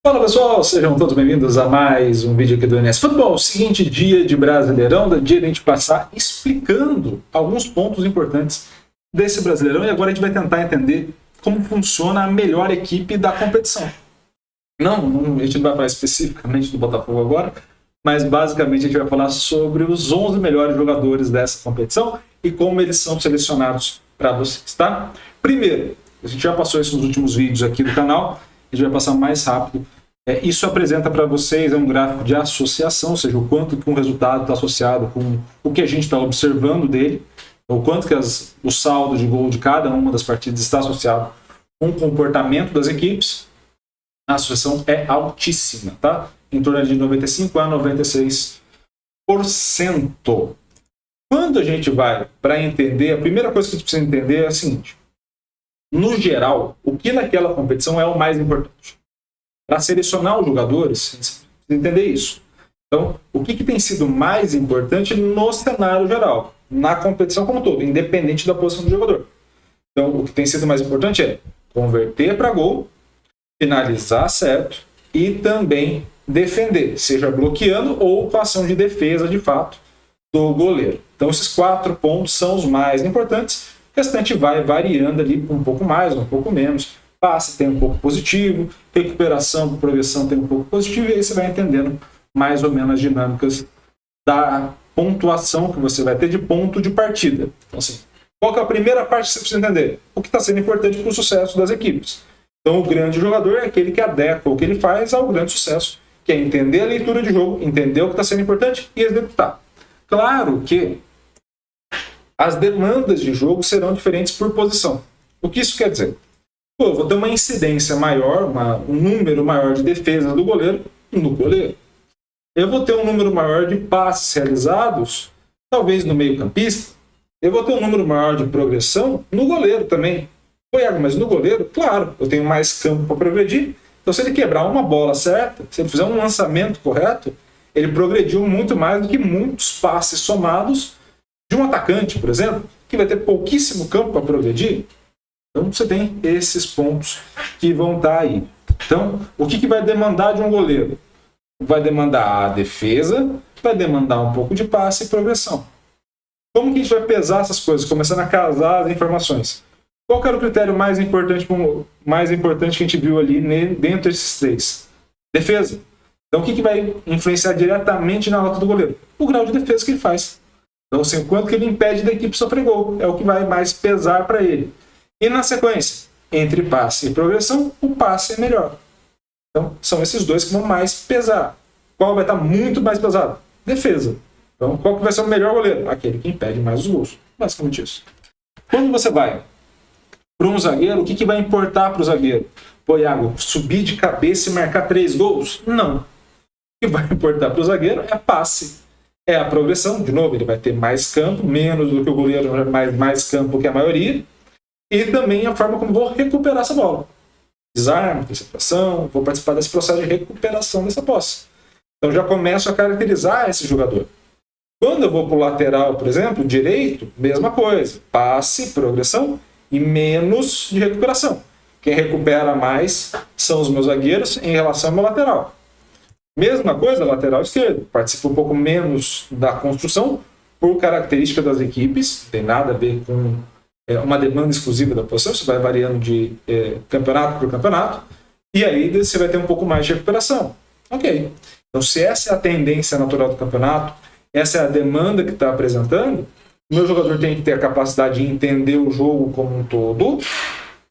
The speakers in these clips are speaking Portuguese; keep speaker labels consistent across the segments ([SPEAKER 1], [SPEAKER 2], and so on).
[SPEAKER 1] Fala pessoal, sejam todos bem-vindos a mais um vídeo aqui do NS Futebol. Seguinte dia de Brasileirão, dia de a gente passar explicando alguns pontos importantes desse Brasileirão, e agora a gente vai tentar entender como funciona a melhor equipe da competição. Não, a gente não vai falar especificamente do Botafogo agora, mas basicamente a gente vai falar sobre os 11 melhores jogadores dessa competição e como eles são selecionados para vocês, tá? Primeiro, a gente já passou isso nos últimos vídeos aqui do canal, a gente vai passar mais rápido. Isso apresenta para vocês um gráfico de associação, ou seja, o quanto que um resultado está associado com o que a gente está observando dele, o quanto que o saldo de gol de cada uma das partidas está associado com o comportamento das equipes. A associação é altíssima, tá? Em torno de 95% a 96%. Quando a gente vai para entender, a primeira coisa que a gente precisa entender é a seguinte: no geral, o que naquela competição é o mais importante? Para selecionar os jogadores, você precisa entender isso. Então, o que tem sido mais importante no cenário geral, na competição como um todo, independente da posição do jogador? Então, o que tem sido mais importante é converter para gol, finalizar certo e também defender, seja bloqueando ou com ação de defesa de fato do goleiro. Então, esses 4 pontos são os mais importantes. O restante vai variando ali um pouco mais, um pouco menos. Passe tem um pouco positivo, recuperação, progressão tem um pouco positivo, e aí você vai entendendo mais ou menos as dinâmicas da pontuação que você vai ter de ponto de partida. Então, assim, qual que é a primeira parte que você precisa entender? O que está sendo importante para o sucesso das equipes. Então, o grande jogador é aquele que adequa o que ele faz ao grande sucesso, que é entender a leitura de jogo, entender o que está sendo importante e executar. Claro que as demandas de jogo serão diferentes por posição. O que isso quer dizer? Eu vou ter uma incidência maior, um número maior de defesas do goleiro no goleiro. Eu vou ter um número maior de passes realizados, talvez no meio-campista. Eu vou ter um número maior de progressão no goleiro também. Mas no goleiro, claro, eu tenho mais campo para progredir. Então, se ele quebrar uma bola certa, se ele fizer um lançamento correto, ele progrediu muito mais do que muitos passes somados de um atacante, por exemplo, que vai ter pouquíssimo campo para progredir. Então, você tem esses pontos que vão estar aí. Então, o que vai demandar de um goleiro? Vai demandar a defesa, vai demandar um pouco de passe e progressão. Como que a gente vai pesar essas coisas? Começando a casar as informações. Qual que era o critério mais importante que a gente viu ali dentro desses 3? Defesa. Então, o que vai influenciar diretamente na nota do goleiro? O grau de defesa que ele faz. Então, assim, o quanto que ele impede da equipe sofrer gol. É o que vai mais pesar para ele. E na sequência, entre passe e progressão, o passe é melhor. Então, são esses dois que vão mais pesar. Qual vai estar muito mais pesado? Defesa. Então, qual que vai ser o melhor goleiro? Aquele que impede mais os gols. Basicamente isso. Quando você vai para um zagueiro, o que vai importar para o zagueiro? Pô, Iago, subir de cabeça e marcar 3 gols? Não. O que vai importar para o zagueiro é passe. É a progressão. De novo, ele vai ter mais campo, menos do que o goleiro, mais campo que a maioria. E também a forma como vou recuperar essa bola. Desarme, interceptação, vou participar desse processo de recuperação dessa posse. Então já começo a caracterizar esse jogador. Quando eu vou para o lateral, por exemplo, direito, mesma coisa. Passe, progressão e menos de recuperação. Quem recupera mais são os meus zagueiros em relação ao meu lateral. Mesma coisa, lateral esquerdo. Participa um pouco menos da construção por característica das equipes. Não tem nada a ver com uma demanda exclusiva da posição, você vai variando de campeonato por campeonato, e aí você vai ter um pouco mais de recuperação. Ok. Então, se essa é a tendência natural do campeonato, essa é a demanda que está apresentando, o meu jogador tem que ter a capacidade de entender o jogo como um todo,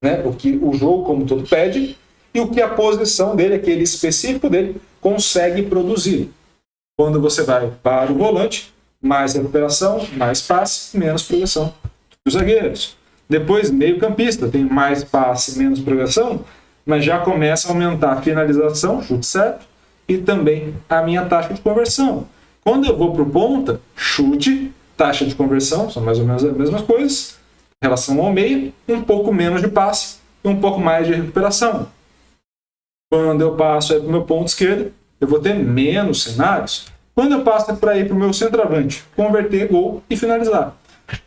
[SPEAKER 1] né, o que o jogo como um todo pede, e o que a posição dele, aquele específico dele, consegue produzir. Quando você vai para o volante, mais recuperação, mais passe, menos progressão dos zagueiros. Depois, meio-campista, tem mais passe, menos progressão, mas já começa a aumentar a finalização, chute certo, e também a minha taxa de conversão. Quando eu vou para o ponta, chute, taxa de conversão, são mais ou menos as mesmas coisas, em relação ao meio, um pouco menos de passe e um pouco mais de recuperação. Quando eu passo para o meu ponto esquerdo, eu vou ter menos cenários. Quando eu passo para ir para o meu centroavante, converter gol e finalizar.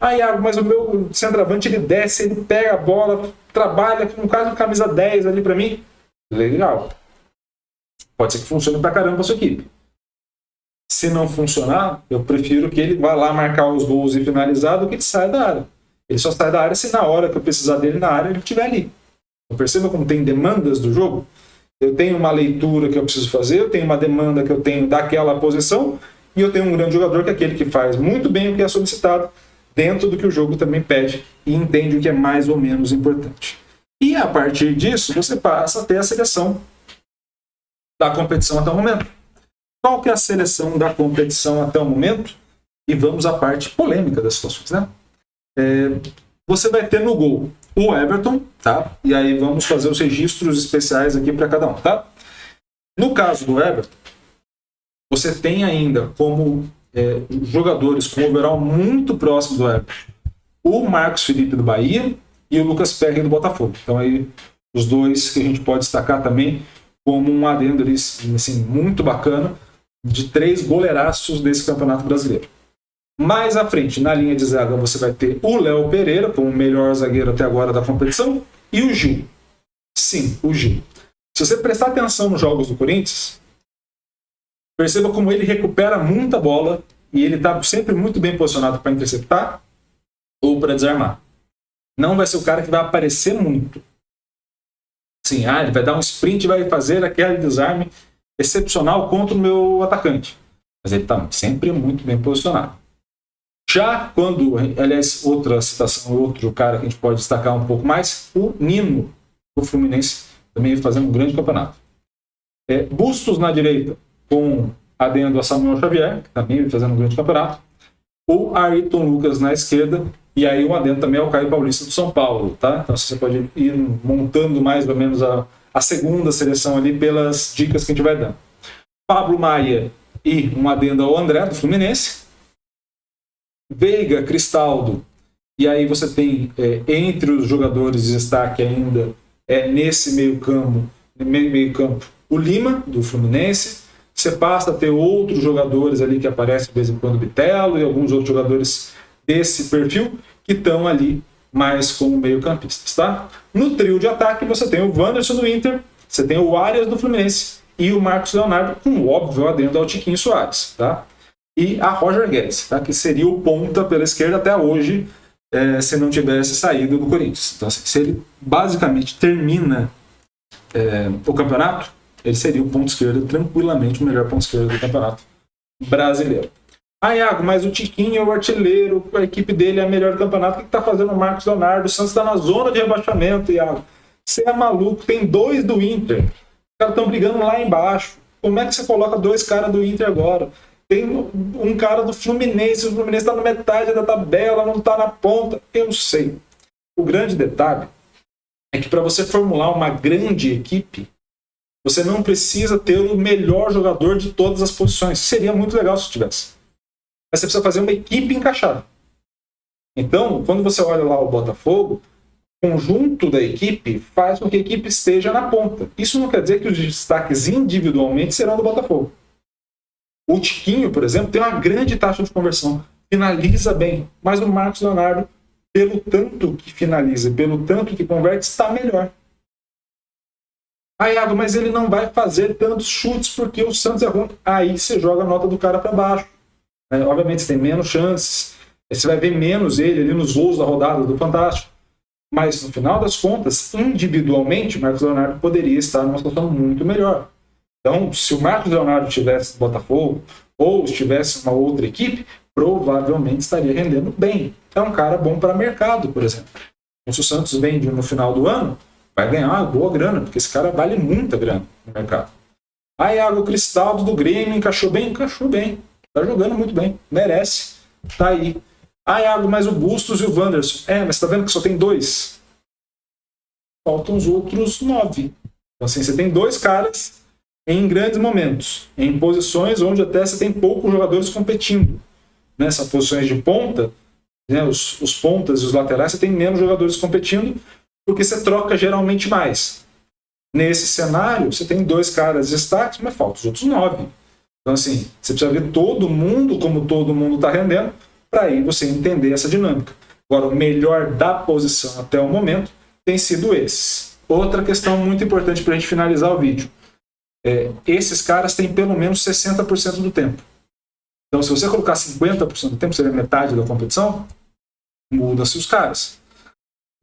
[SPEAKER 1] Iago, mas o meu centroavante ele desce, ele pega a bola, trabalha com um caso de camisa 10 ali para mim. Legal. Pode ser que funcione pra caramba a sua equipe. Se não funcionar, eu prefiro que ele vá lá marcar os gols e finalizar do que ele saia da área. Ele só sai da área se na hora que eu precisar dele na área ele estiver ali. Então, perceba como tem demandas do jogo? Eu tenho uma leitura que eu preciso fazer, eu tenho uma demanda que eu tenho daquela posição, e eu tenho um grande jogador que é aquele que faz muito bem o que é solicitado, dentro do que o jogo também pede, e entende o que é mais ou menos importante. E a partir disso, você passa a ter a seleção da competição até o momento. Qual que é a seleção da competição até o momento? E vamos à parte polêmica das situações, né? Você vai ter no gol o Everton, tá? E aí vamos fazer os registros especiais aqui para cada um, tá? No caso do Everton, você tem ainda como jogadores com overall muito próximo do Everton o Marcos Felipe do Bahia e o Lucas Perry do Botafogo. Então aí os dois que a gente pode destacar também como um adendo assim, muito bacana de 3 goleiraços desse Campeonato Brasileiro. Mais à frente, na linha de zaga, você vai ter o Léo Pereira como o melhor zagueiro até agora da competição e o Gil. Sim, o Gil. Se você prestar atenção nos jogos do Corinthians, perceba como ele recupera muita bola e ele está sempre muito bem posicionado para interceptar ou para desarmar. Não vai ser o cara que vai aparecer muito. Sim, ele vai dar um sprint e vai fazer aquele desarme excepcional contra o meu atacante. Mas ele está sempre muito bem posicionado. Já quando, aliás, outra citação, outro cara que a gente pode destacar um pouco mais, o Nino, do Fluminense, também fazendo um grande campeonato. Bustos na direita, com adendo a Samuel Xavier, que também vem fazendo um grande campeonato. O Ayrton Lucas na esquerda, e aí o adendo também é o Caio Paulista do São Paulo, tá? Então você pode ir montando mais ou menos a segunda seleção ali pelas dicas que a gente vai dando. Pablo Maia e um adendo ao André, do Fluminense. Veiga, Cristaldo, e aí você tem entre os jogadores de destaque ainda nesse meio campo o Lima, do Fluminense. Você passa a ter outros jogadores ali que aparecem de vez em quando, Bitelo e alguns outros jogadores desse perfil que estão ali mais como meio campistas, tá? No trio de ataque você tem o Wanderson do Inter, você tem o Arias do Fluminense e o Marcos Leonardo, com óbvio adendo ao Tiquinho Soares, tá? E a Roger Guedes, tá? Que seria o ponta pela esquerda até hoje, se não tivesse saído do Corinthians. Então, assim, se ele basicamente termina o campeonato, ele seria o ponto esquerdo, tranquilamente o melhor ponto esquerdo do campeonato brasileiro. Iago, mas o Tiquinho é o artilheiro, a equipe dele é a melhor do campeonato. O que está fazendo o Marcos Leonardo? O Santos está na zona de rebaixamento, Iago. Você é maluco, tem 2 do Inter. Os caras estão brigando lá embaixo. Como é que você coloca 2 caras do Inter agora? Tem um cara do Fluminense, o Fluminense está na metade da tabela, não está na ponta. Eu sei. O grande detalhe é que para você formular uma grande equipe, você não precisa ter o melhor jogador de todas as posições. Seria muito legal se tivesse. Mas você precisa fazer uma equipe encaixada. Então, quando você olha lá o Botafogo, o conjunto da equipe faz com que a equipe esteja na ponta. Isso não quer dizer que os destaques individualmente serão do Botafogo. O Tiquinho, por exemplo, tem uma grande taxa de conversão. Finaliza bem. Mas o Marcos Leonardo, pelo tanto que finaliza, pelo tanto que converte, está melhor. Iago, mas ele não vai fazer tantos chutes porque o Santos é ruim. Aí você joga a nota do cara para baixo. Obviamente você tem menos chances. Você vai ver menos ele ali nos gols da rodada do Fantástico. Mas no final das contas, individualmente, o Marcos Leonardo poderia estar numa situação muito melhor. Então, se o Marcos Leonardo estivesse no Botafogo ou estivesse em uma outra equipe, provavelmente estaria rendendo bem. É um cara bom para mercado, por exemplo. Então, se o Santos vende no final do ano, vai ganhar uma boa grana, porque esse cara vale muita grana no mercado. Iago Cristaldo do Grêmio encaixou bem? Encaixou bem. Tá jogando muito bem. Merece. Tá aí. Iago, mas o Bustos e o Wanderson. Mas você tá vendo que só tem 2? Faltam os outros 9. Então, assim, você tem 2 caras em grandes momentos, em posições onde até você tem poucos jogadores competindo. Nessas posições de ponta, né, os pontas e os laterais, você tem menos jogadores competindo, porque você troca geralmente mais. Nesse cenário, você tem 2 caras destaques, mas faltam os outros 9. Então, assim, você precisa ver todo mundo, como todo mundo está rendendo, para aí você entender essa dinâmica. Agora, o melhor da posição até o momento tem sido esses. Outra questão muito importante para a gente finalizar o vídeo. esses caras têm pelo menos 60% do tempo. Então, se você colocar 50% do tempo, seria metade da competição, muda-se os caras.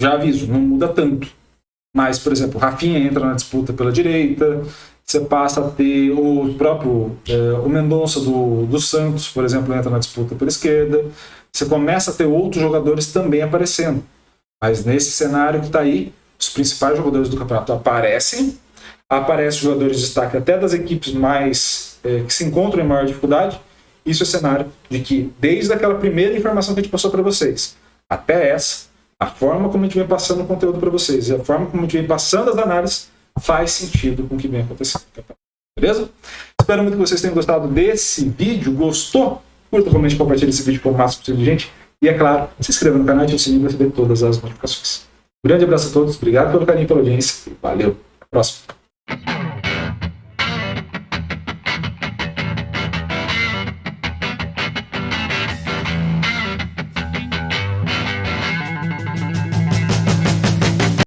[SPEAKER 1] Já aviso, não muda tanto. Mas, por exemplo, o Rafinha entra na disputa pela direita, você passa a ter o próprio o Mendonça do Santos, por exemplo, entra na disputa pela esquerda. Você começa a ter outros jogadores também aparecendo. Mas nesse cenário que está aí, os principais jogadores do campeonato aparecem jogadores de destaque até das equipes mais que se encontram em maior dificuldade. Isso é cenário de que, desde aquela primeira informação que a gente passou para vocês, até essa, a forma como a gente vem passando o conteúdo para vocês e a forma como a gente vem passando as análises faz sentido com o que vem acontecendo. Beleza? Espero muito que vocês tenham gostado desse vídeo. Gostou? Curta, comente, compartilhe esse vídeo com o máximo possível de gente. E, é claro, se inscreva no canal e ative o sininho para receber todas as notificações. Um grande abraço a todos. Obrigado pelo carinho e pela audiência. Valeu. Até a próxima.